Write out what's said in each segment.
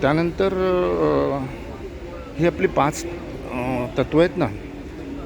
त्यानंतर ही आपली 5 तत्त्व आहेत ना,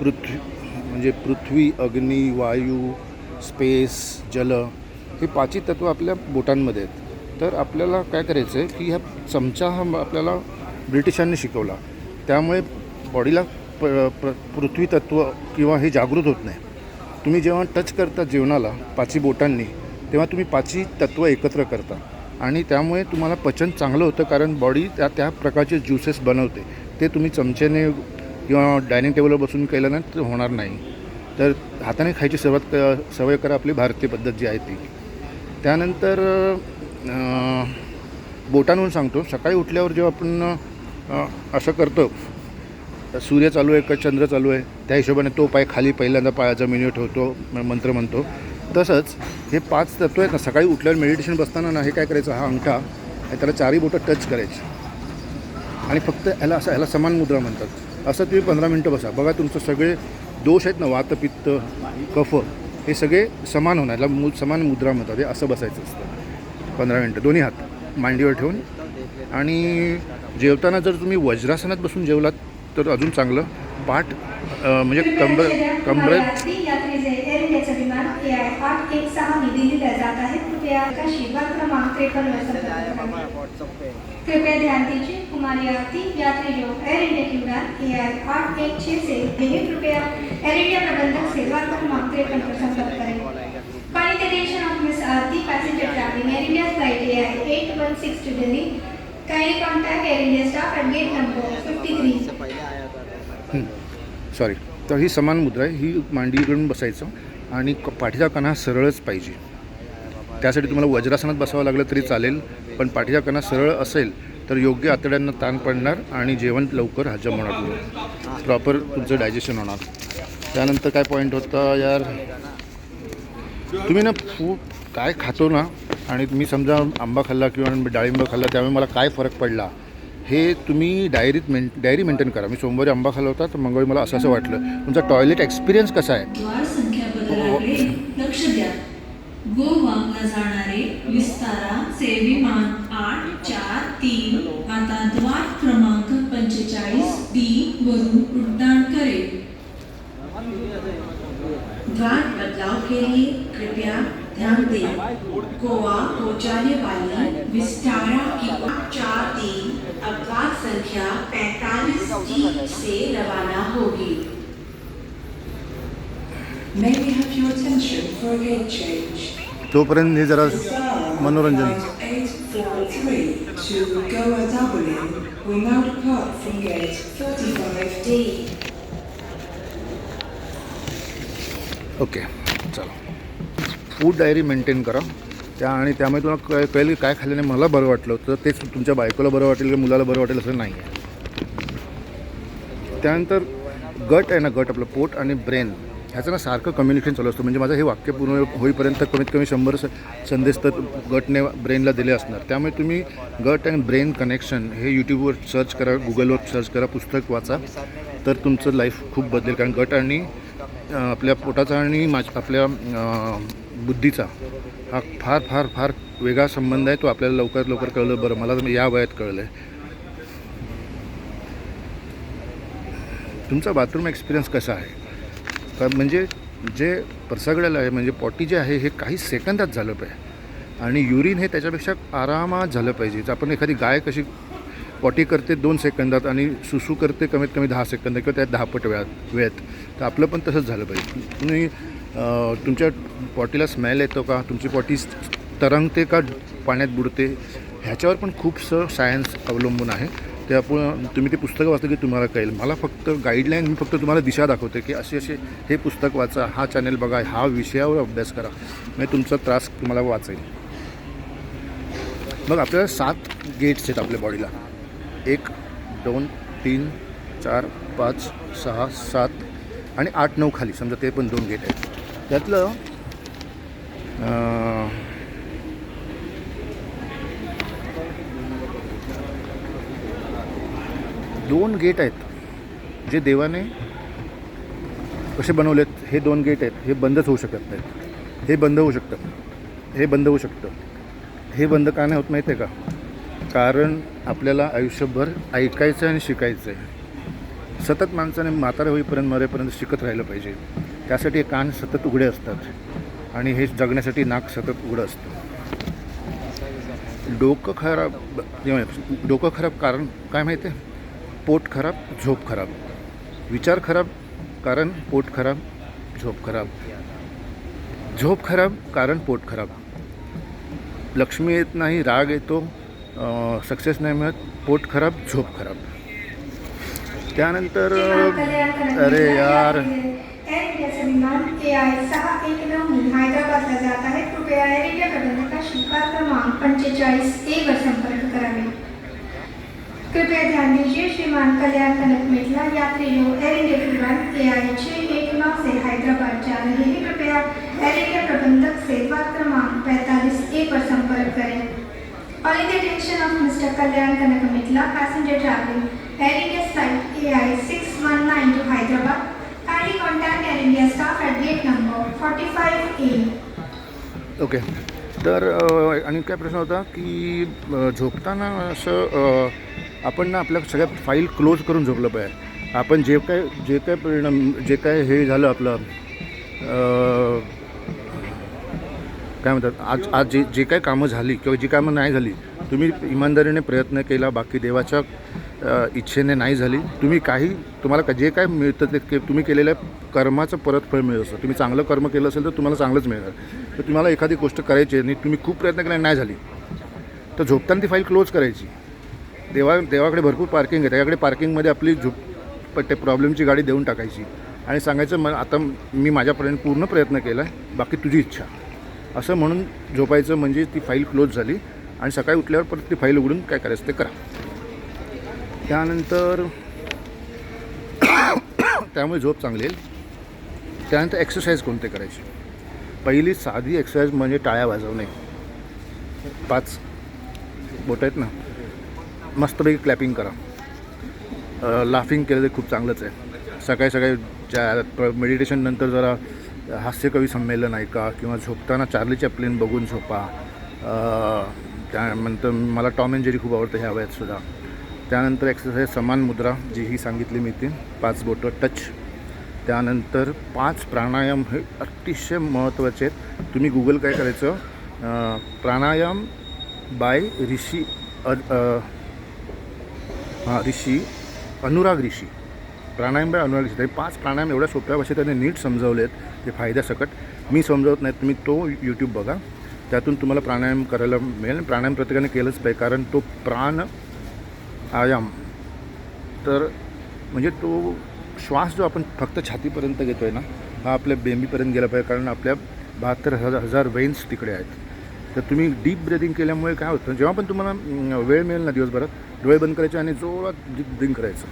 म्हणजे पृथ्वी, अग्नी, वायू, स्पेस, जल, हे 5ही तत्त्व आपल्या बोटांमध्ये आहेत. तर आपल्याला काय करायचं आहे की ह्या चमचा हा आपल्याला ब्रिटिशांनी शिकवला, त्यामुळे बॉडीला पृथ्वी तत्त्व किंवा हे जागृत होत नाही. तुम्ही जेव्हा टच करता जेवणाला 5ही बोटांनी, तेव्हा तुम्ही 5ही तत्त्व एकत्र करता आणि त्यामुळे तुम्हाला पचन चांगलं होतं, कारण बॉडी त्या प्रकारचे ज्युसेस बनवते. ते तुम्ही चमच्याने किंवा डायनिंग टेबलवर बसून केलं नाही तर होणार नाही. तर हाताने खायची सवय करा, आपली भारतीय पद्धत जी आहे ती. त्यानंतर बोटांवरून सांगतो, सकाळी उठल्यावर जेव्हा आपण असं करतो, सूर्य चालू आहे का चंद्र चालू आहे त्या हिशोबाने तो पाय खाली पहिल्यांदा पाय जमिनीवर ठेवतो, मंत्र म्हणतो. तसंच हे 5 तत्त्व आहेत ना, सकाळी उठल्यावर मेडिटेशन बसताना ना हे काय करायचं, हा अंगठा त्याला 4ही बोटं टच करायची आणि फक्त ह्याला समान मुद्रा म्हणतात. असं तुम्ही 15 मिनटं बसा. बघा तुमचं सगळे दोष आहेत ना, वात, पित्त, कफ, हे सगळे समान होणार, याला समान मुद्रा म्हणतात. हे असं बसायचं असतं 15 मिनटं, दोन्ही हात मांडीवर ठेवून. आणि जेवताना जर तुम्ही वज्रासनात बसून जेवलात तर अजून चांगलं. पाठ म्हणजे कंबर कृपया ध्यान दीजिए, हमारी आरती यात्री जो एयर इंडिया की उड़ान AI 816 से है, कृपया एयर इंडिया प्रबंधक सेवा क्रमांक 53 पर संपर्क करें. For integration of Miss Aarti, passenger traveling Air India flight AI 816 to Delhi, kindly contact Air India staff at gate number 53. Sorry. तर ही समान मुद्रा आहे, ही मांडीकडून बसायचं आणि पाठीचा कणा सरळच पाहिजे. त्यासाठी तुम्हाला वज्रासनात बसावं लागलं तरी चालेल, पण पाठीचा कणा सरळ असेल तर योग्य आतड्यांना ताण पडणार आणि जेवण लवकर हजम होणार, प्रॉपर तुमचं डायजेशन होणार. त्यानंतर काय पॉईंट होता यार, तुम्ही ना काय खातो ना, आणि मी समजा आंबा खाल्ला किंवा डाळिंब खाल्ला त्यामुळे मला काय फरक पडला हे तुम्ही डायरी मेंटेन करा. मी सोमवारी आंबा खाल्ला होता तर मंगळवारी मला असं वाटलं. तुमचा टॉयलेट एक्सपिरियन्स कसा आहे. लक्ष द्या. गोवांगला जाणारे विस्तारा से विमान 843 आता द्वार क्रमांक 45D वरून उड्डाण करेल. द्वार बदलाव के लिए कृपया ध्यान दें. गोवा को जाने वाली विस्तारा की 843 अब द्वार संख्या 45D से रवाना होगी. May we have your attention for a gate change. तोपर्यंत हे जरा मनोरंजन. 843 to Goa Dublin will now depart from gate 45D. Okay, चला. फूड डायरी मेंटेन करा आणि त्यामुळे तुम्हाला कळेल काय खाल्ल्याने मला बरं वाटलं होतं, तेच तुमच्या बायकोला बरं वाटेल किंवा मुलाला बरं वाटेल असं नाही आहे. त्यानंतर गट आहे ना, गट आपलं पोट आणि ब्रेन ह्याचं ना सारखं कम्युनिकेशन चालू असतं. म्हणजे माझं हे वाक्य पूर्ण होईपर्यंत कमीत कमी 100 संदेश तर गटने ब्रेनला दिले असणार. त्यामुळे तुम्ही गट अँड ब्रेन कनेक्शन हे यूट्यूबवर सर्च करा, गुगलवर सर्च करा, पुस्तक वाचा, तर तुमचं लाईफ खूप बदलेल. कारण गट आणि आपल्या पोटाचा आणि आपल्या बुद्धीचा हा फार फार फार वेगळा संबंध आहे. तो आपल्याला लवकर कळलं. बरं, मला या वयात कळलं आहे. तुमचा बाथरूम एक्सपिरियन्स कसा आहे. म्हणजे जे परसागड्याला आहे, म्हणजे पॉटी जे आहे हे काही सेकंदात झालं पाहिजे आणि युरिन हे त्याच्यापेक्षा आरामात झालं पाहिजे. आपण एखादी गाय कशी पॉटी करते 2 सेकंदात आणि सुसू करते कमीत कमी 10 सेकंद किंवा त्यात 10 पट वेळेत, तर आपलं पण तसंच झालं पाहिजे. तुम्ही तुमच्या पॉटीला स्मेल येतो का, तुमची पॉटी तरंगते का पाण्यात बुडते, ह्याच्यावर पण खूपसं सायन्स अवलंबून आहे. ते आपण तुम्ही ते पुस्तकं वाचलं की तुम्हाला कळेल. मला फक्त गाईडलाईन, मी फक्त तुम्हाला दिशा दाखवते की असे हे पुस्तक वाचा, हा चॅनल बघा, हा विषयावर अभ्यास करा, म्हणजे तुमचा त्रास तुम्हाला वाचेल. मग आपल्याला 7 गेट्स आहेत आपल्या बॉडीला. 1 2 3 4 5 6 7 आणि 8 9 खाली समजा ते पण 2 गेट आहेत. त्यातलं 2 गेट आहेत जे देवाने कसे बनवलेत. हे 2 गेट आहेत, हे बंदच होऊ शकत नाहीत. हे बंद होऊ शकतं, हे बंद होऊ शकतं. हे बंद का नाही होत माहीत आहे का. कारण आपल्याला आयुष्यभर ऐकायचं आणि शिकायचं आहे. सतत माणसाने म्हातारे होईपर्यंत मरेपर्यंत शिकत राहिलं पाहिजे. त्यासाठी हे कान सतत उघडे असतात आणि हे जगण्यासाठी नाक सतत उघडं असतं. डोकं खराब कारण काय माहिती आहे? पोट खराब, झोप खराब. विचार खराब कारण पोट खराब, झोप खराब. झोप खराब कारण पोट खराब. लक्ष्मी येत नाही, राग येतो, सक्सेस नाही मिळत, पोट खराब, झोप खराब. त्यानंतर अरे यार, एयर इंडियाचे विमान AI 619 हैदराबादला जात आहे. कृपया एअर इंडिया प्रबंधकाशी कार क्रमांक 45A वर संपर्क करावे. कृपया ध्यान दीजिए, श्रीमान कल्याण कनक मेटला यात्री जो एयर इंडिया की उड़ान AI 619 से हैदराबाद जा रहे हैं, कृपया एयर इंडिया प्रबंधक से द्वार क्रमांक 45A पर संपर्क करें. Only the attention of Mr. Kalyan Kanak Mitla, passenger traveling Air India flight AI 619 to Hyderabad. Kindly contact Air India staff at gate number 45A. Okay. तर आणि काय प्रश्न होता की झोपताना असं आपण ना आपल्या सगळ्या फाईल क्लोज करून झोपलं पाहिजे. आपण जे काय परिणाम जे काय हे झालं आपलं काय म्हणतात आज जे काही कामं झाली किंवा जी कामं नाही झाली, तुम्ही इमानदारीने प्रयत्न केला, बाकी देवाच्या इच्छेने नाही झाली, तुम्हाला जे काय मिळतं ते तुम्ही केलेल्या कर्माचं परतफळ मिळत असतं. तुम्ही चांगलं कर्म केलं असेल तर तुम्हाला चांगलंच मिळणार. तर तुम्हाला एखादी गोष्ट करायची आणि तुम्ही खूप प्रयत्न केला नाही झाली तर झोपताना ती फाईल क्लोज करायची. देवाकडे भरपूर पार्किंग आहे, त्याच्याकडे पार्किंगमध्ये आपली ते प्रॉब्लेमची गाडी देऊन टाकायची आणि सांगायचं आता मी माझ्यापर्यंत पूर्ण प्रयत्न केला आहे, बाकी तुझी इच्छा, असं म्हणून झोपायचं. म्हणजे ती फाईल क्लोज झाली आणि सकाळी उठल्यावर परत ती फाईल उघडून काय करायचं ते करा. त्यानंतर त्यामुळे झोप चांगली येईल. त्यानंतर एक्सरसाइज कोणते करायची? पहिली साधी एक्सरसाइज म्हणजे टाळ्या वाजवणे. 5 बोट आहेत ना, मस्तपैकी क्लॅपिंग करा. लाफिंग केलं तर खूप चांगलंच आहे. सकाळी ज्या मेडिटेशन नंतर जरा हास्यकवी संमेलन ऐका किंवा झोपताना चार्ली चॅप्लिन बघून झोपा. त्यानंतर मला टॉम अँड जेरी खूप आवडतं ह्या वयातसुद्धा. त्यानंतर एक्सरसाइज समान मुद्रा जी ही सांगितली मी ती 5 बोटं टच. त्यानंतर 5 प्राणायाम हे अतिशय महत्त्वाचे आहेत. तुम्ही गुगल काय करायचं, प्राणायाम बाय अनुराग ऋषी, प्राणायाम बाय अनुराग ऋषी. तरी 5 प्राणायाम एवढ्या सोप्या भाषेत त्याने नीट समजवले आहेत ते फायद्यासकट. मी समजवत नाही, तुम्ही तो यूट्यूब बघा, त्यातून तुम्हाला प्राणायाम करायला मिळेल. प्राणायाम प्रत्येकाने केलंच पाहिजे, कारण तो आयाम तर म्हणजे तो श्वास जो आपण फक्त छातीपर्यंत घेतो आहे ना, हा आपल्या बेंबीपर्यंत गेला पाहिजे, कारण आपल्या 72,000 वेन्स तिकडे आहेत. तर तुम्ही डीप ब्रिदिंग केल्यामुळे काय होतं, जेव्हा पण तुम्हाला वेळ मिळेल ना दिवसभरात, डोळे बंद करायचे आणि जोरात ब्रिदिंग करायचं.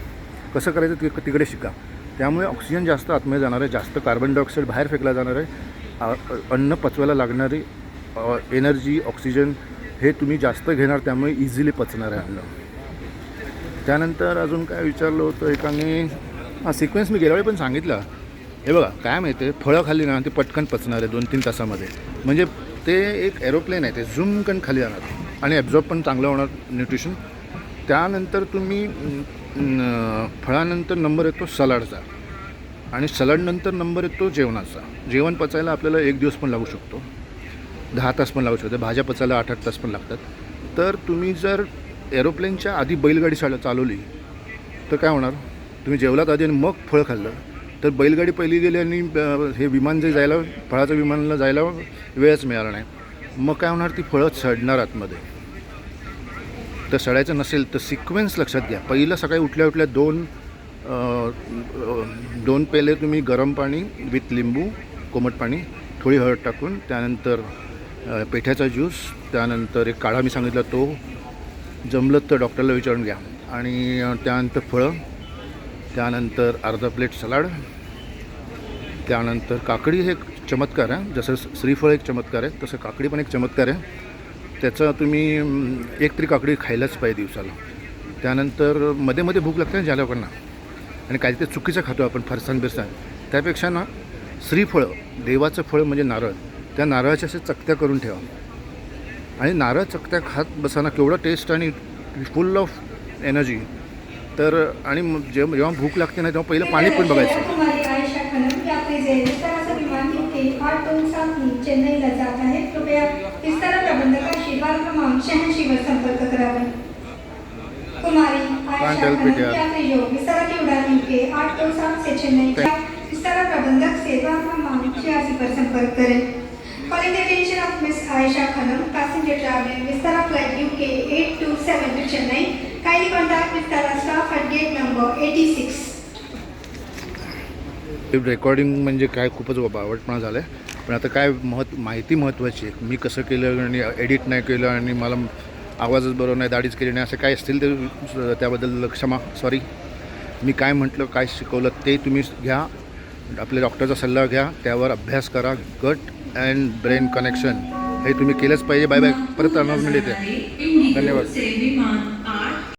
कसं करायचं तिकडे शिका. त्यामुळे ऑक्सिजन जास्त आतमध्ये जाणार आहे, जास्त कार्बन डायऑक्साईड बाहेर फेकला जाणार आहे. अन्न पचवायला लागणारी एनर्जी, ऑक्सिजन हे तुम्ही जास्त घेणार, त्यामुळे इझिली पचणार आहे अन्न. त्यानंतर अजून काय विचारलं होतं एकाने, सिक्वेन्स मी गेल्या वेळी पण सांगितलं. हे बघा काय माहिती आहे, फळं खाल्ली ना ते पटकन पचणार आहे 2-3 तासामध्ये. म्हणजे ते एक एरोप्लेन आहे, ते झुमकन खाली जाणार आणि ॲब्झॉर्ब पण चांगलं होणार न्यूट्रिशन. त्यानंतर तुम्ही फळानंतर नंबर येतो सलाडचा आणि सलाडनंतर नंबर येतो जेवणाचा. जेवण पचायला आपल्याला 1 दिवस पण लागू शकतो, 10 तास पण लागू शकतो, भाज्या पचायला 8-8 तास पण लागतात. तर तुम्ही जर एरोप्लेनच्या आधी बैलगाडी चालवली तर काय होणार, तुम्ही जेवलात आधी आणि मग फळं खाल्लं तर बैलगाडी पहिली गेली आणि हे विमान जे जायला, फळाचं विमानाला जायला वेळच मिळाला नाही. मग काय होणार, ती फळं सडणार आतमध्ये. तर सडायचं नसेल तर सिक्वेन्स लक्षात घ्या. पहिलं सकाळी उठल्या 2 पेले तुम्ही गरम पाणी विथ लिंबू, कोमट पाणी, थोडी हळद टाकून, त्यानंतर पेठ्याचा ज्यूस, त्यानंतर एक काढा मी सांगितला तो, जमलं तर डॉक्टरला विचारून घ्या, आणि त्यानंतर फळं, त्यानंतर अर्धा प्लेट सलाड, त्यानंतर काकडी हे एक चमत्कार आहे. जसं श्रीफळ एक चमत्कार आहे तसं काकडी पण एक चमत्कार आहे. त्याचं तुम्ही 1 तरी काकडी खायलाच पाहिजे दिवसाला. त्यानंतर मध्ये मध्ये भूक लागते ना ज्या लोकांना, आणि काही ते चुकीचं खातो आपण फरसाण बिरसाण, त्यापेक्षा ना श्रीफळ, देवाचं फळ म्हणजे नारळ, त्या नारळाच्या अशा चकत्या करून ठेवा आणि नारळ चकत्या खात बसाना केवढं टेस्ट आणि फुल ऑफ एनर्जी. तर आणि जेव्हा भूक लागते ना तेव्हा पहिलं पाणी पण बघायचं. कुमारी आयशा खनम यात्री जे विस्ताराचं विमान UK 827 चेन्नईला जात आहे. कृपया विस्तारा प्रबंधकाशी द्वार क्रमांक 86 वर संपर्क करावा. कुमारी आयशा help it, खनम यार. यात्री योग विस्तारा की उड़ान UK 827 से चेन्नई का विस्तारा प्रबंधक से द्वार क्रमांक 86 पर संपर्क करें. Calling the attention of Miss Aisha Khanam, passenger traveling Vistara flight UK 827 to Chennai. Kindly contact Vistara staff at gate number 86. Recording म्हणजे काय खूपच आवडपणा झालं आहे. पण आता काय माहिती महत्त्वाची आहे. मी कसं केलं आणि एडिट नाही केलं आणि मला आवाजच बरोबर नाही, दाढीच केली नाही, असं काय असतील तर त्याबद्दल क्षमा, सॉरी. मी काय म्हटलं, काय शिकवलं ते तुम्ही घ्या, आपल्या डॉक्टरचा सल्ला घ्या, त्यावर अभ्यास करा. गट अँड ब्रेन कनेक्शन हे तुम्ही केलंच पाहिजे. Bye bye. परत अनाउन्समेंट येते. धन्यवाद.